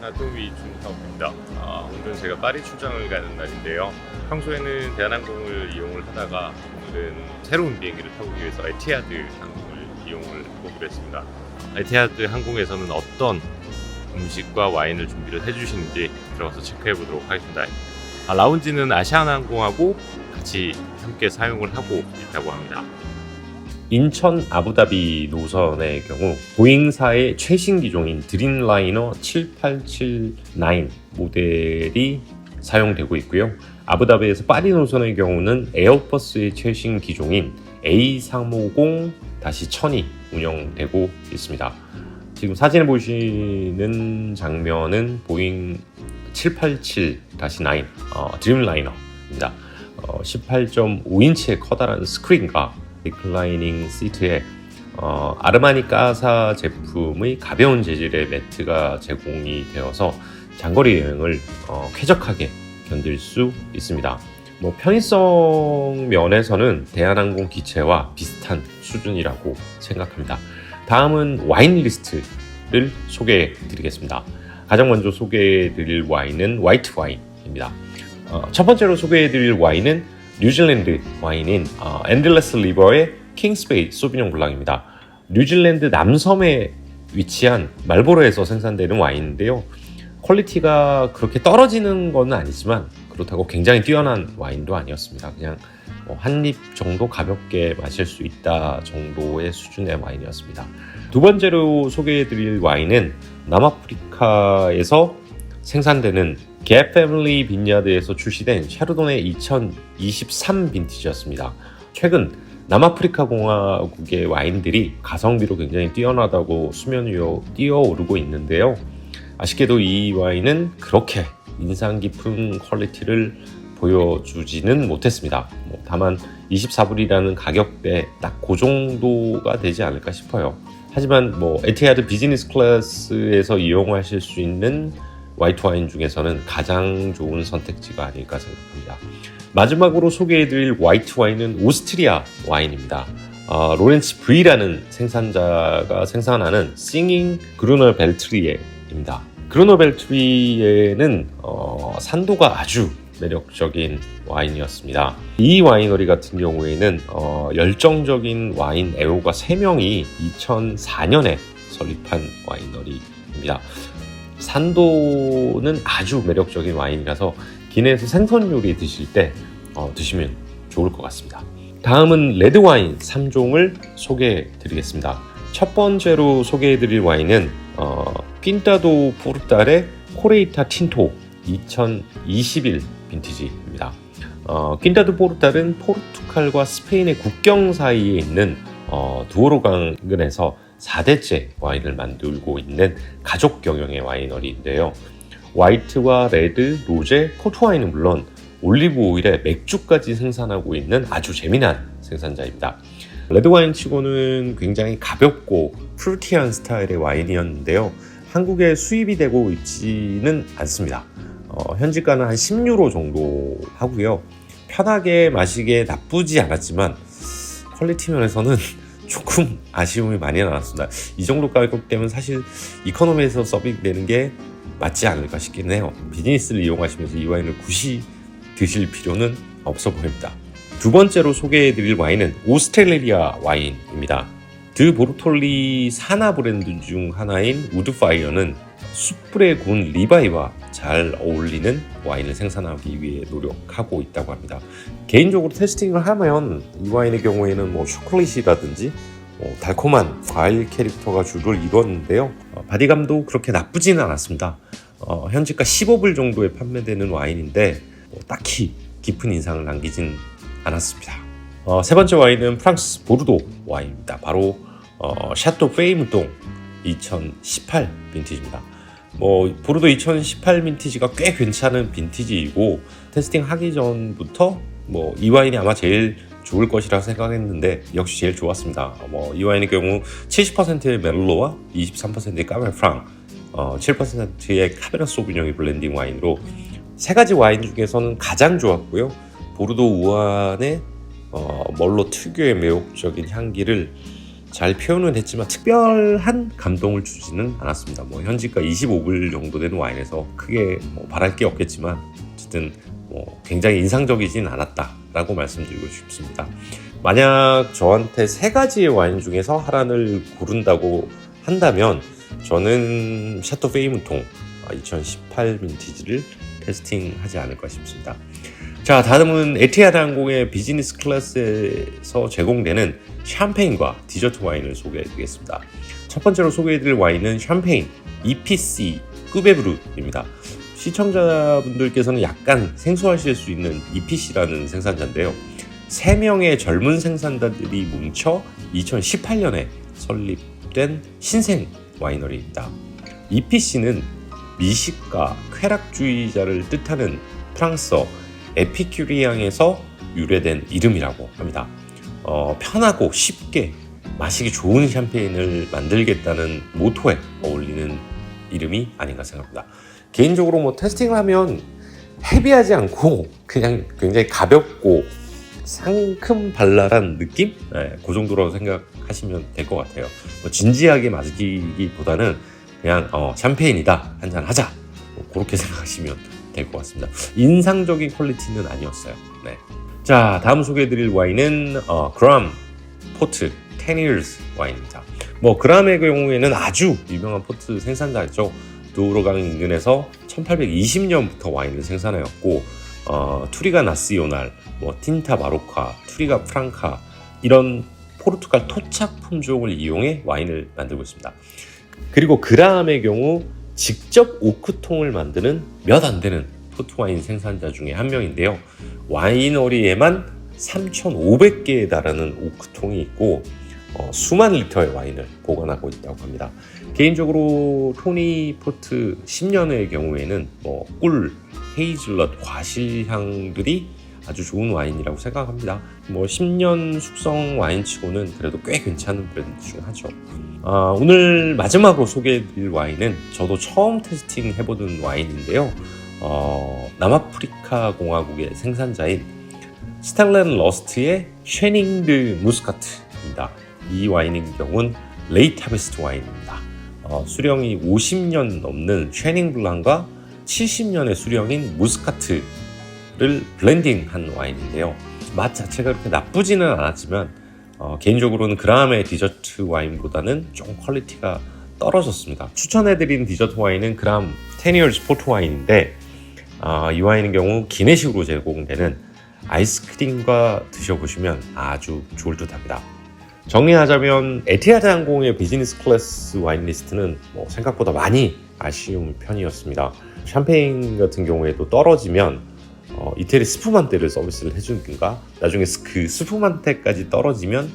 나토미 준하우입니다. 오늘은 제가 파리 출장을 가는 날인데요. 평소에는 대한항공을 이용을 하다가 오늘은 새로운 비행기를 타기 위해서 에티하드 항공을 이용을 해보기로 했습니다. 에티하드 항공에서는 어떤 음식과 와인을 준비를 해주시는지 들어가서 체크해 보도록 하겠습니다. 라운지는 아시아나항공하고 같이 함께 사용을 하고 있다고 합니다. 인천 아부다비 노선의 경우 보잉사의 최신 기종인 드림라이너 7879 모델이 사용되고 있고요. 아부다비에서 파리 노선의 경우는 에어버스의 최신 기종인 A350-1000이 운영되고 있습니다. 지금 사진에 보시는 장면은 보잉 787-9 드림라이너입니다. 18.5인치의 커다란 스크린과 리클라이닝 시트에 아르마니 까사 제품의 가벼운 재질의 매트가 제공이 되어서 장거리 여행을 쾌적하게 견딜 수 있습니다. 편의성 면에서는 대한항공 기체와 비슷한 수준이라고 생각합니다. 다음은 와인 리스트를 소개해 드리겠습니다. 가장 먼저 소개해 드릴 와인은 화이트 와인입니다. 첫 번째로 소개해 드릴 와인은 뉴질랜드 와인인 엔들레스 리버의 킹스베이 소비뇽 블랑입니다. 뉴질랜드 남섬에 위치한 말보로에서 생산되는 와인인데요. 퀄리티가 그렇게 떨어지는 건 아니지만 그렇다고 굉장히 뛰어난 와인도 아니었습니다. 그냥 한 입 정도 가볍게 마실 수 있다 정도의 수준의 와인이었습니다. 두 번째로 소개해드릴 와인은 남아프리카에서 생산되는 갭 패밀리 빈야드에서 출시된 샤르도네 2023 빈티지였습니다. 최근 남아프리카 공화국의 와인들이 가성비로 굉장히 뛰어나다고 수면 위에 뛰어오르고 있는데요. 아쉽게도 이 와인은 그렇게 인상 깊은 퀄리티를 보여주지는 못했습니다. 다만 24불이라는 가격대 딱 그 정도가 되지 않을까 싶어요. 하지만 에티하드 비즈니스 클래스에서 이용하실 수 있는 화이트 와인 중에서는 가장 좋은 선택지가 아닐까 생각합니다. 마지막으로 소개해드릴 화이트 와인은 오스트리아 와인입니다. 로렌츠 브이라는 생산자가 생산하는 싱잉 그루너 벨트리에입니다. 그루너 벨트리에는 산도가 아주 매력적인 와인이었습니다. 이 와이너리 같은 경우에는 열정적인 와인 애호가 3명이 2004년에 설립한 와이너리입니다. 산도는 아주 매력적인 와인이라서 기내에서 생선 요리 드실 때 드시면 좋을 것 같습니다. 다음은 레드 와인 3종을 소개해 드리겠습니다. 첫 번째로 소개해 드릴 와인은 핀타도 포르탈의 코레이타 틴토 2021 빈티지입니다. 핀타도 포르탈은 포르투갈과 스페인의 국경 사이에 있는 두오로 강근에서 4대째 와인을 만들고 있는 가족 경영의 와이너리인데요. 화이트와 레드, 로제, 포트 와인은 물론 올리브 오일에 맥주까지 생산하고 있는 아주 재미난 생산자입니다. 레드 와인 치고는 굉장히 가볍고 프루티한 스타일의 와인이었는데요. 한국에 수입이 되고 있지는 않습니다. 현지가는 한 10유로 정도 하고요. 편하게 마시기에 나쁘지 않았지만 퀄리티 면에서는 조금 아쉬움이 많이 나왔습니다. 이 정도 가격대면 사실 이코노미에서 서빙되는 게 맞지 않을까 싶긴 해요. 비즈니스를 이용하시면서 이 와인을 굳이 드실 필요는 없어 보입니다. 두 번째로 소개해드릴 와인은 오스트레일리아 와인입니다. 드 보르톨리 산하 브랜드 중 하나인 우드파이어는 숯불에 구운 리바이와 잘 어울리는 와인을 생산하기 위해 노력하고 있다고 합니다. 개인적으로 테스팅을 하면 이 와인의 경우에는 초콜릿이라든지 달콤한 과일 캐릭터가 주를 이뤘는데요. 바디감도 그렇게 나쁘지는 않았습니다. 현지가 15불 정도에 판매되는 와인인데 딱히 깊은 인상을 남기진 않았습니다. 세 번째 와인은 프랑스 보르도 와인입니다. 바로 샤또 페이무동 2018 빈티지입니다. 보르도 2018 빈티지가 꽤 괜찮은 빈티지이고 테스팅 하기 전부터 이 와인이 아마 제일 좋을 것이라 생각했는데 역시 제일 좋았습니다. 이 와인의 경우 70%의 메를로와 23%의 까베르 프랑, 7%의 카베르 소비뇽이 블렌딩 와인으로 세 가지 와인 중에서는 가장 좋았고요. 보르도 우안의 멀로 특유의 매혹적인 향기를 잘 표현은 했지만 특별한 감동을 주지는 않았습니다. 뭐 현지가 25불 정도 되는 와인에서 크게 바랄 게 없겠지만 어쨌든 굉장히 인상적이진 않았다라고 말씀드리고 싶습니다. 만약 저한테 세 가지의 와인 중에서 하나를 고른다고 한다면 저는 샤토 페이문통 2018 빈티지를 테스팅하지 않을까 싶습니다. 자, 다음은 에티하드 항공의 비즈니스 클래스에서 제공되는 샴페인과 디저트 와인을 소개해드리겠습니다. 첫 번째로 소개해드릴 와인은 샴페인 EPC 꾸베브루입니다. 시청자분들께서는 약간 생소하실 수 있는 EPC라는 생산자인데요. 3명의 젊은 생산자들이 뭉쳐 2018년에 설립된 신생 와이너리입니다. EPC는 미식가, 쾌락주의자를 뜻하는 프랑스어 에피큐리앙에서 유래된 이름이라고 합니다. 편하고 쉽게 마시기 좋은 샴페인을 만들겠다는 모토에 어울리는 이름이 아닌가 생각합니다. 개인적으로 테스팅을 하면 헤비하지 않고 그냥 굉장히 가볍고 상큼발랄한 느낌? 그 정도로 생각하시면 될 것 같아요. 진지하게 마시기보다는 그냥 샴페인이다, 한잔 하자, 그렇게 생각하시면 될 것 같습니다. 인상적인 퀄리티는 아니었어요. 네. 자, 다음 소개해드릴 와인은 그람 포트 10 years 와인입니다. 그람의 경우에는 아주 유명한 포트 생산자였죠. 두로강 인근에서 1820년부터 와인을 생산하였고 투리가 나시오날, 틴타 마로카, 투리가 프랑카 이런 포르투갈 토착 품종을 이용해 와인을 만들고 있습니다. 그리고 그람의 경우 직접 오크통을 만드는 몇 안 되는 포트와인 생산자 중에 한 명인데요. 와이너리에만 3,500개에 달하는 오크통이 있고 수만 리터의 와인을 보관하고 있다고 합니다. 개인적으로 토니 포트 10년의 경우에는 꿀, 헤이즐넛, 과실향들이 아주 좋은 와인이라고 생각합니다. 10년 숙성 와인치고는 그래도 꽤 괜찮은 브랜드 중 하죠. 오늘 마지막으로 소개해드릴 와인은 저도 처음 테스팅 해보는 와인인데요. 남아프리카 공화국의 생산자인 스텔렌 러스트의 쉐닝드 무스카트입니다. 이 와인인 경우는 레이트 하베스트 와인입니다. 수령이 50년 넘는 쉐닝 블랑과 70년의 수령인 무스카트를 블렌딩한 와인인데요. 맛 자체가 그렇게 나쁘지는 않았지만 개인적으로는 그람의 디저트 와인보다는 좀 퀄리티가 떨어졌습니다. 추천해드린 디저트 와인은 그람 10 years 포트 와인인데 이 와인의 경우 기내식으로 제공되는 아이스크림과 드셔보시면 아주 좋을 듯합니다. 정리하자면 에티하드 항공의 비즈니스 클래스 와인 리스트는 생각보다 많이 아쉬운 편이었습니다. 샴페인 같은 경우에도 떨어지면 이태리 스푸만테를 서비스를 해주든가 나중에 그 스푸만테까지 떨어지면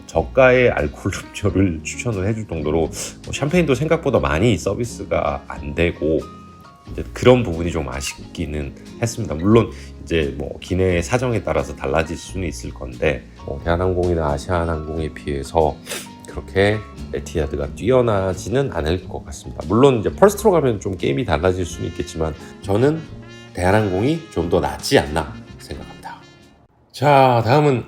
저가의 알코올 음료를 추천을 해줄 정도로 샴페인도 생각보다 많이 서비스가 안 되고 이제 그런 부분이 좀 아쉽기는 했습니다. 물론 이제 기내 사정에 따라서 달라질 수는 있을 건데 대한항공이나 아시아나항공에 비해서 그렇게 에티하드가 뛰어나지는 않을 것 같습니다. 물론 이제 퍼스트로 가면 좀 게임이 달라질 수는 있겠지만 저는 대한항공이 좀 더 낫지 않나 생각합니다. 자, 다음은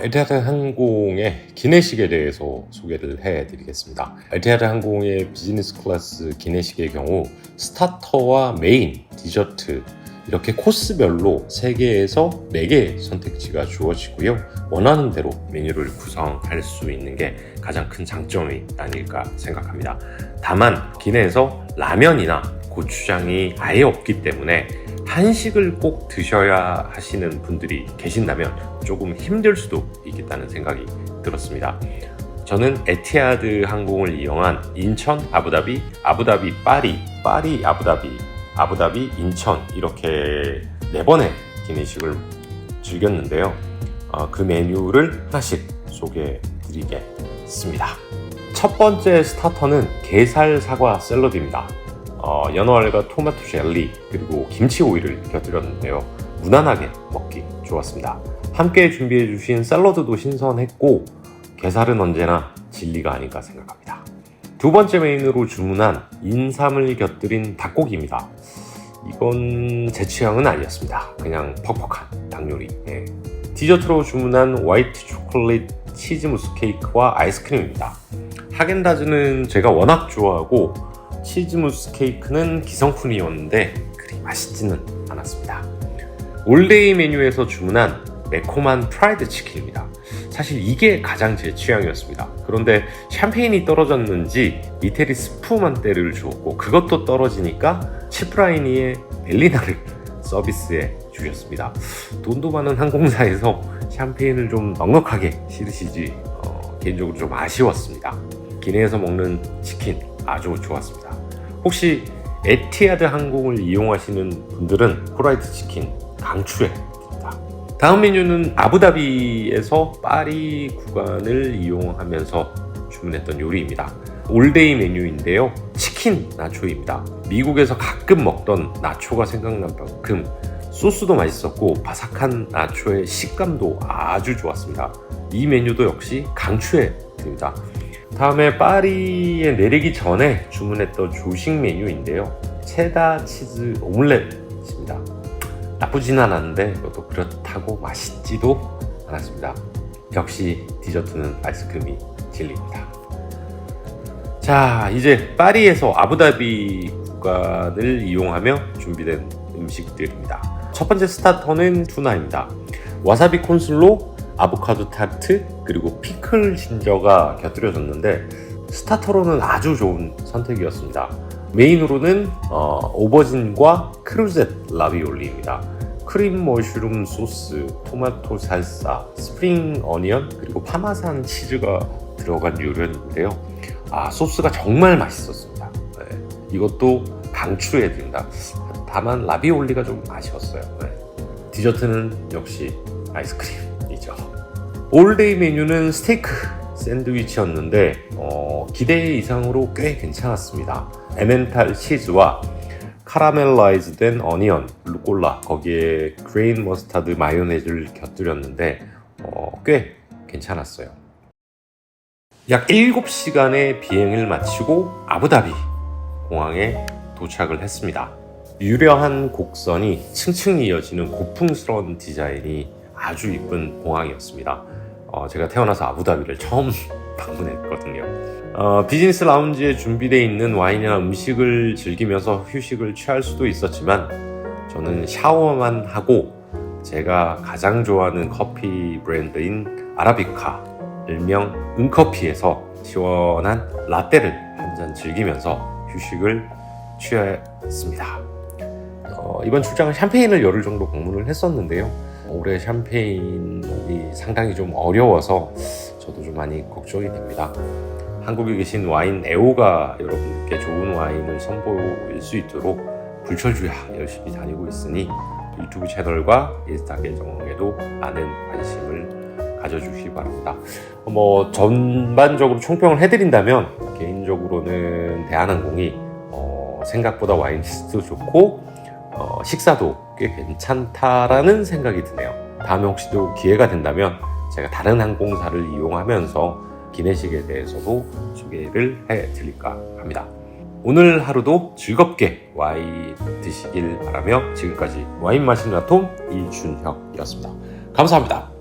에티하드 항공의 기내식에 대해서 소개를 해드리겠습니다. 에티하드 항공의 비즈니스 클래스 기내식의 경우 스타터와 메인, 디저트 이렇게 코스별로 3개에서 4개 선택지가 주어지고요. 원하는 대로 메뉴를 구성할 수 있는 게 가장 큰 장점이 아닐까 생각합니다. 다만 기내에서 라면이나 고추장이 아예 없기 때문에 한식을 꼭 드셔야 하시는 분들이 계신다면 조금 힘들 수도 있겠다는 생각이 들었습니다. 저는 에티하드 항공을 이용한 인천, 아부다비, 아부다비, 파리, 파리, 아부다비, 아부다비, 인천 이렇게 4번의 기내식을 즐겼는데요. 그 메뉴를 하나씩 소개해 드리겠습니다. 첫 번째 스타터는 게살 사과 샐러드입니다. 연어알과 토마토 젤리 그리고 김치 오일을 곁들였는데요. 무난하게 먹기 좋았습니다. 함께 준비해 주신 샐러드도 신선했고 게살은 언제나 진리가 아닌가 생각합니다. 두 번째 메인으로 주문한 인삼을 곁들인 닭고기입니다. 이건 제 취향은 아니었습니다. 그냥 퍽퍽한 닭 요리. 디저트로 주문한 화이트 초콜릿 치즈 무스 케이크와 아이스크림입니다. 하겐다즈는 제가 워낙 좋아하고 치즈 무스 케이크는 기성품이었는데 그리 맛있지는 않았습니다. 올데이 메뉴에서 주문한 매콤한 프라이드 치킨입니다. 사실 이게 가장 제 취향이었습니다. 그런데 샴페인이 떨어졌는지 이태리 스푸만떼를 주었고 그것도 떨어지니까 치프라이니의 벨리나를 서비스에 주셨습니다. 돈도 많은 항공사에서 샴페인을 좀 넉넉하게 실으시지 개인적으로 좀 아쉬웠습니다. 기내에서 먹는 치킨 아주 좋았습니다. 혹시 에티하드 항공을 이용하시는 분들은 프라이드 치킨 강추해드립니다. 다음 메뉴는 아부다비에서 파리 구간을 이용하면서 주문했던 요리입니다. 올데이 메뉴인데요. 치킨 나초입니다. 미국에서 가끔 먹던 나초가 생각난 만큼 소스도 맛있었고 바삭한 나초의 식감도 아주 좋았습니다. 이 메뉴도 역시 강추해 드립니다. 다음에 파리에 내리기 전에 주문했던 조식 메뉴인데요. 체다 치즈 오믈렛입니다. 나쁘진 않았는데 이것도 그렇다고 맛있지도 않았습니다. 역시 디저트는 아이스크림이 진리입니다. 자, 이제 파리에서 아부다비 구간을 이용하며 준비된 음식들입니다. 첫 번째 스타터는 투나입니다. 와사비 콘슬로, 아보카도 타르트, 그리고 피클 진저가 곁들여졌는데 스타터로는 아주 좋은 선택이었습니다. 메인으로는 오버진과 크루젯 라비올리입니다. 크림 머쉬룸 소스, 토마토 살사, 스프링 어니언, 그리고 파마산 치즈가 들어간 요리인데요. 소스가 정말 맛있었습니다. 네, 이것도 강추해드립니다. 다만 라비올리가 좀 아쉬웠어요. 네. 디저트는 역시 아이스크림이죠. 올데이 메뉴는 스테이크 샌드위치였는데 기대 이상으로 꽤 괜찮았습니다. 에멘탈 치즈와 카라멜라이즈된 어니언, 루꼴라, 거기에 그레인 머스타드 마요네즈를 곁들였는데 꽤 괜찮았어요. 약 7시간의 비행을 마치고 아부다비 공항에 도착을 했습니다. 유려한 곡선이 층층 이어지는 고풍스러운 디자인이 아주 이쁜 공항이었습니다. 제가 태어나서 아부다비를 처음 방문했거든요. 비즈니스 라운지에 준비되어 있는 와인이나 음식을 즐기면서 휴식을 취할 수도 있었지만 저는 샤워만 하고 제가 가장 좋아하는 커피 브랜드인 아라비카, 일명 은커피에서 시원한 라떼를 한 잔 즐기면서 휴식을 취했습니다. 이번 출장은 샴페인을 열흘 정도 방문을 했었는데요. 올해 샴페인이 상당히 좀 어려워서 저도 좀 많이 걱정이 됩니다. 한국에 계신 와인 애호가 여러분께 좋은 와인을 선보일 수 있도록 불철주야 열심히 다니고 있으니 유튜브 채널과 인스타 계정에도 많은 관심을 가져주시기 바랍니다. 전반적으로 총평을 해드린다면 개인적으로는 대한항공이 생각보다 와인 리스트도 좋고 식사도 꽤 괜찮다라는 생각이 드네요. 다음에 혹시 또 기회가 된다면 제가 다른 항공사를 이용하면서 기내식에 대해서도 소개를 해드릴까 합니다. 오늘 하루도 즐겁게 와인 드시길 바라며 지금까지 와인 마시는 아톰 이준혁이었습니다. 감사합니다.